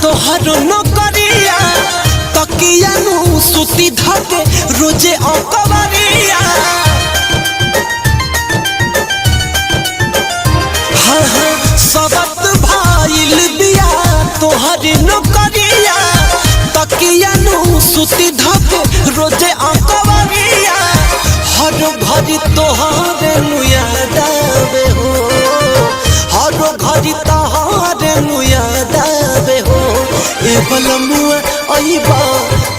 तोहर नौकरिया तकिया नु सुती धके रोजे औकवरिया हाँ हाँ सबत भाईल बिया तोहर नौकरिया तकिया नु सुती धके रोजे औकवरिया हर घड़ी तोहरे नु याद आवे हो हर घड़ी तोहरे नु याद आवे हो ए बलमुआ आइबा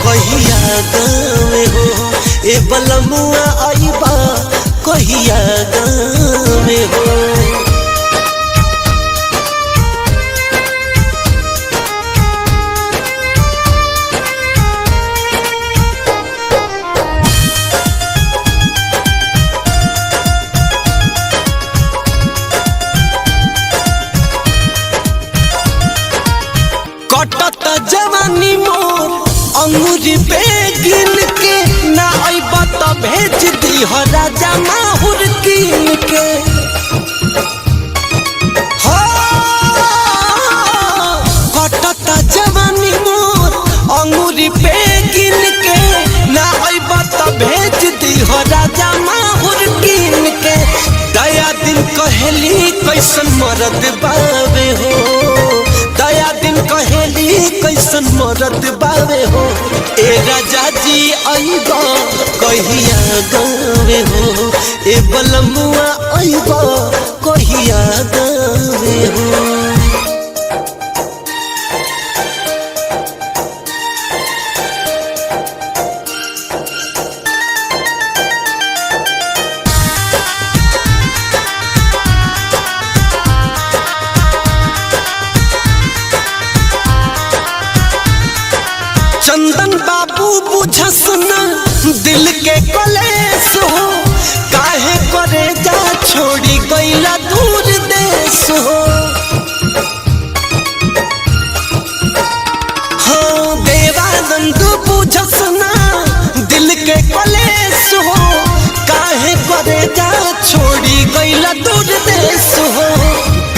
कहिया गावे हो ए बलमुआ आइबा कहिया गावे हो कटत जवानी मोर अंगूरी पे गिन के ना आइबा त भेज दी हो राजा माहुर कीन के हो कटत जवानी मोर अंगूरी पे गिन के ना आइबा त भेज दी हो राजा माहुर कीन के दया दिन कहेली कैसन मरद बावे हो दया दिन कहेली कैसन मरद बावे हो ए राजा जी आइबा कहिया गावे हो ए बलमुआ आइबा कहिया गावे हो चंदन बाबू बुझस ना दिल के कलेस हो काहे करे जा छोड़ी गईला दूर देश हो हाँ देवानंद बुझस ना दिल के कलेस हो काहे करे जा छोड़ी गईला दूर देश हो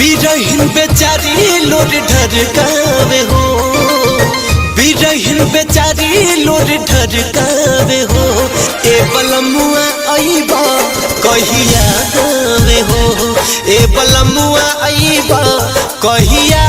बिरहिन बेचारी लोर ढरकावे हो बिरहिन बेचारी लोर ढरकावे हो ए बलमुआ आइबा कहिया गावे हो ए बलमुआ आइबा कहिया